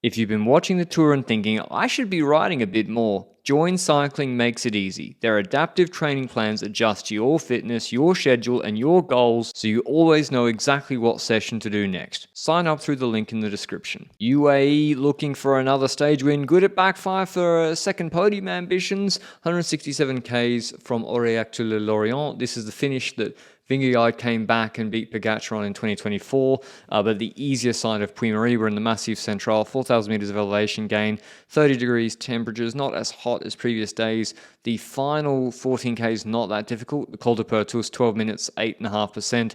If you've been watching the tour and thinking, I should be riding a bit more, Join Cycling makes it easy. Their adaptive training plans adjust to your fitness, your schedule, and your goals so you always know exactly what session to do next. Sign up through the link in the description. UAE looking for another stage win. Good at backfire for second podium ambitions. 167 Ks from Aurillac to Le Lorient. This is the finish that Vingegaard came back and beat Pogacar on in 2024, but the easier side of Puy-Marie were in the Massif Central, 4,000 meters of elevation gain, 30 degrees temperatures, not as hot as previous days. The final 14K is not that difficult. The Col de Pertus, 12 minutes, 8.5%.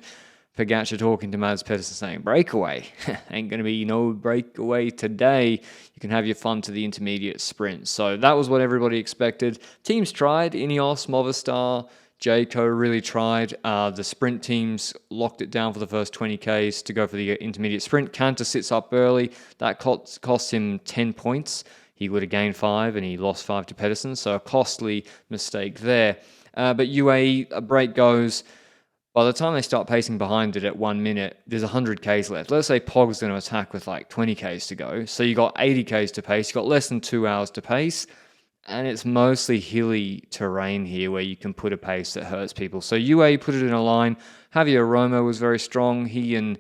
Pogacar talking to Mads Pedersen saying, breakaway. Ain't going to be no breakaway today. You can have your fun to the intermediate sprint. So that was what everybody expected. Teams tried. Ineos, Movistar, Jayco really tried. The sprint teams locked it down for the first 20Ks to go for the intermediate sprint. Cantor sits up early. That cost him 10 points. He would have gained 5 and he lost 5 to Pedersen. So a costly mistake there. But UAE, a break goes. By the time they start pacing behind it at 1 minute, there's 100 Ks left. Let's say Pog's going to attack with like 20 Ks to go. So you got 80 Ks to pace. You got less than 2 hours to pace. And it's mostly hilly terrain here where you can put a pace that hurts people. So UAE put it in a line. Javier Romo was very strong. He and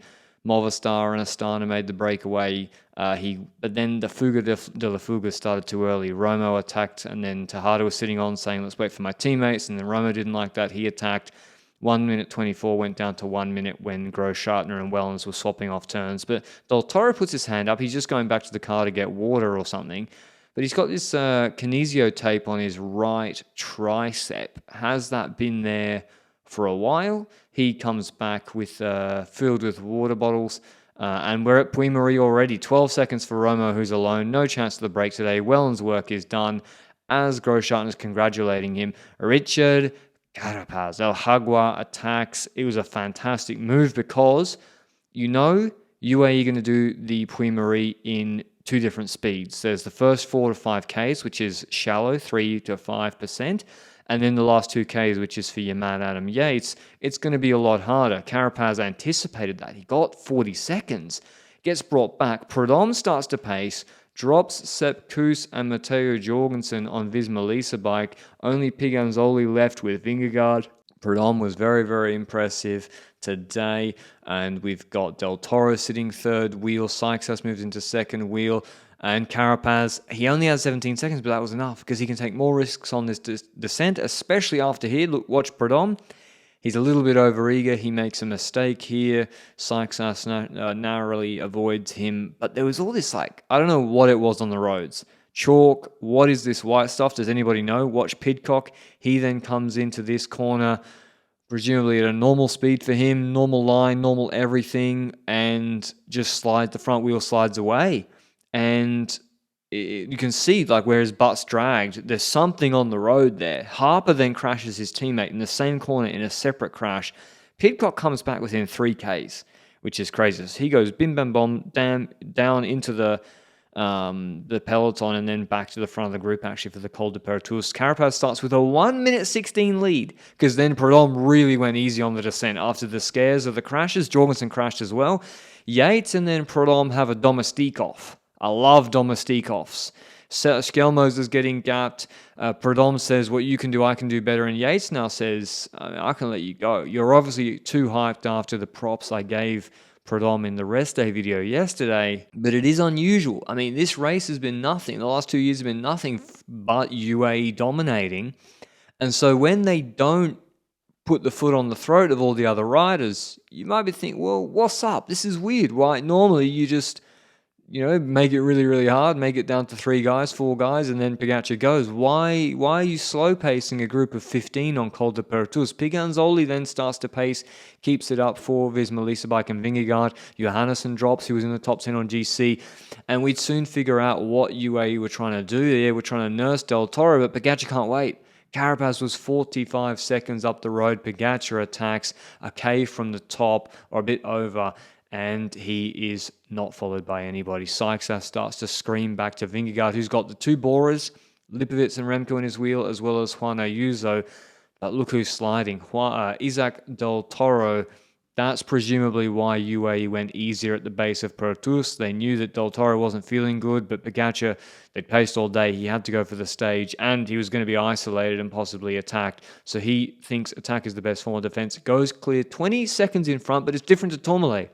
Movistar and Astana made the breakaway. But then the Fuga de la Fuga started too early. Romo attacked, and then Tadej was sitting on saying, let's wait for my teammates. And then Romo didn't like that. He attacked. 1 minute 24 went down to 1 minute when Groschartner and Wellens were swapping off turns. But Del Toro puts his hand up. He's just going back to the car to get water or something. But he's got this kinesio tape on his right tricep. Has that been there for a while? He comes back with filled with water bottles. And we're at Puy-Marie already. 12 seconds for Romo, who's alone. No chance of the break today. Wellens' work is done. As Groschartner's congratulating him. Richard Carapaz, El Hagua attacks. It was a fantastic move because, UAE are going to do the Puy-Marie in 2 different speeds. There's the first 4 to 5 Ks, which is shallow, 3 to 5%. And then the last 2 Ks, which is for your man Adam Yates. It's going to be a lot harder. Carapaz anticipated that. He got 40 seconds. Gets brought back. Prudhomme starts to pace. Drops Sepp Kuss and Matteo Jorgensen on Visma Lease bike. Only Piganzoli left with Vingegaard. Prudhomme was very, very impressive today. And we've got Del Toro sitting third wheel. Sykes has moved into second wheel. And Carapaz, he only had 17 seconds, but that was enough because he can take more risks on this descent, especially after here. Look, watch Prudhomme. He's a little bit overeager. He makes a mistake here. Sykes narrowly avoids him. But there was all this, I don't know what it was on the roads. Chalk, what is this white stuff? Does anybody know? Watch Pidcock. He then comes into this corner, presumably at a normal speed for him, normal line, normal everything, and just the front wheel slides away. And you can see where his butt's dragged. There's something on the road there. Harper then crashes his teammate in the same corner in a separate crash. Pidcock comes back within 3 Ks, which is crazy. So he goes bim bam bomb down into the peloton and then back to the front of the group actually for the Col de Pertus. Carapaz starts with a 1 minute 16 lead because then Prudhomme really went easy on the descent after the scares of the crashes. Jorgensen crashed as well. Yates and then Prudhomme have a domestique off. I love domestique offs. Skelmos is getting gapped. Prudhomme says, what you can do, I can do better. And Yates now says, I can let you go. You're obviously too hyped after the props I gave Prudhomme in the rest day video yesterday. But it is unusual. I mean, this race has been nothing. The last 2 years have been nothing but UAE dominating. And so when they don't put the foot on the throat of all the other riders, you might be thinking, well, what's up? This is weird. Why? Normally you just make it really, really hard, make it down to 3 guys, 4 guys, and then Pogacar goes. Why are you slow pacing a group of 15 on Col de Pertus? Piganzoli then starts to pace, keeps it up for Visma Lease bike and Vingegaard. Johannesson drops, he was in the top 10 on GC, and we'd soon figure out what UAE were trying to do. They were trying to nurse Del Toro, but Pogacar can't wait. Carapaz was 45 seconds up the road. Pogacar attacks a K from the top, or a bit over, and he is not followed by anybody. Sykes starts to scream back to Vingegaard, who's got the 2 borers, Lipovic and Remco in his wheel, as well as Juan Ayuso. But look who's sliding. Isaac Del Toro That's presumably why UAE went easier at the base of Pertus. They knew that Del Toro wasn't feeling good, but Pogacar, they paced all day. He had to go for the stage, and he was going to be isolated and possibly attacked. So he thinks attack is the best form of defense. Goes clear 20 seconds in front, but it's different to Tourmalet.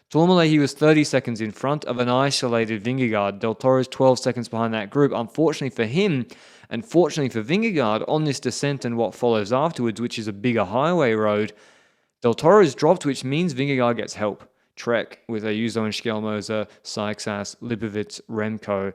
Tourmalet, he was 30 seconds in front of an isolated Vingegaard. Del Toro's 12 seconds behind that group. Unfortunately for him, and fortunately for Vingegaard, on this descent and what follows afterwards, which is a bigger highway road, Del Toro's dropped, which means Vingegaard gets help. Trek with Ayuso and Schelmoser, Seixas, Lipovic, Remco.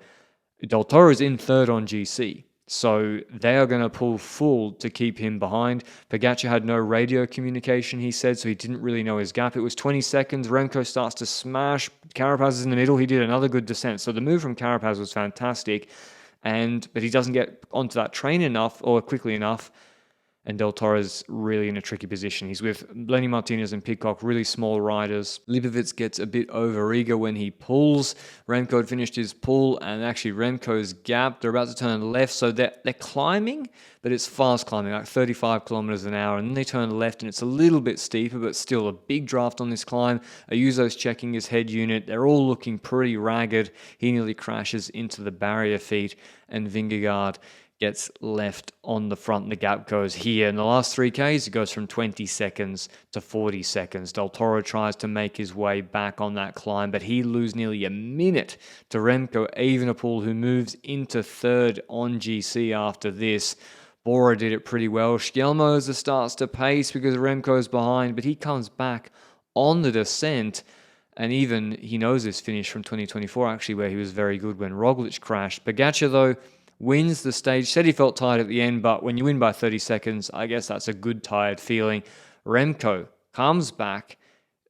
Del Toro's in third on GC. So they are going to pull full to keep him behind. Pogacar had no radio communication, he said, so he didn't really know his gap. It was 20 seconds. Remco starts to smash. Carapaz is in the middle. He did another good descent. So the move from Carapaz was fantastic. But he doesn't get onto that train enough or quickly enough. And Del Toro's really in a tricky position. He's with Lenny Martinez and Pidcock, really small riders. Lipovic gets a bit over-eager when he pulls. Remco had finished his pull, and actually Remco's gap. They're about to turn left, so they're climbing, but it's fast climbing, like 35 kilometers an hour. And then they turn left, and it's a little bit steeper, but still a big draft on this climb. Ayuso's checking his head unit. They're all looking pretty ragged. He nearly crashes into the barrier feet, and Vingegaard gets left on the front. The gap goes here. In the last 3Ks, it goes from 20 seconds to 40 seconds. Del Toro tries to make his way back on that climb, but he loses nearly a minute to Remco Evenepoel, who moves into third on GC after this. Bora did it pretty well. Schelmoser starts to pace because Remco's behind, but he comes back on the descent. And even he knows this finish from 2024, actually, where he was very good when Roglic crashed. Pogacar, though, wins the stage. Said he felt tired at the end, but when you win by 30 seconds, I guess that's a good tired feeling. Remco comes back,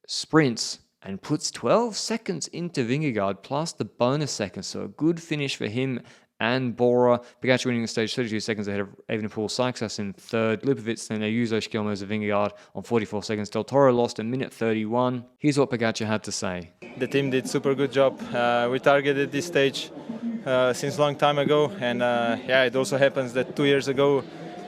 sprints, and puts 12 seconds into Vingegaard, plus the bonus seconds. So a good finish for him and Bora. Pogacar winning the stage 32 seconds ahead of Evenepoel. Seixas in third. Lipovic, then Ayuso, Schelmoser, Vingegaard on 44 seconds. Del Toro lost a minute 31. Here's what Pogacar had to say. The team did super good job. We targeted this stage since long time ago, and it also happens that 2 years ago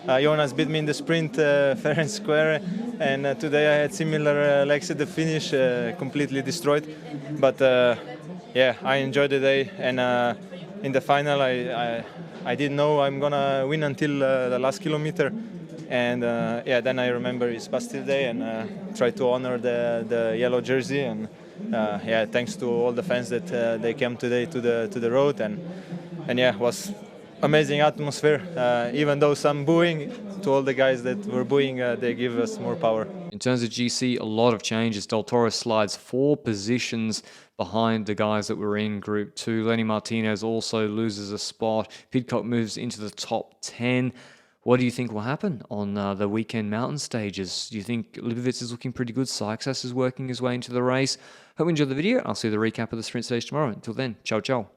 Jonas beat me in the sprint fair and square, and today I had similar legs at the finish, completely destroyed. But I enjoyed the day, and in the final I didn't know I'm gonna win until the last kilometer, and then I remember it's Bastille Day and try to honor the yellow jersey, and thanks to all the fans that they came today to the road, and it was amazing atmosphere. Even though some booing, to all the guys that were booing, they give us more power. In terms of GC, a lot of changes. Del Toro slides 4 positions behind the guys that were in Group 2. Lenny Martinez also loses a spot. Pidcock moves into the top 10. What do you think will happen on the weekend mountain stages? Do you think Lipovic is looking pretty good? Seixas is working his way into the race. Hope you enjoyed the video. I'll see the recap of the sprint stage tomorrow. Until then, ciao, ciao.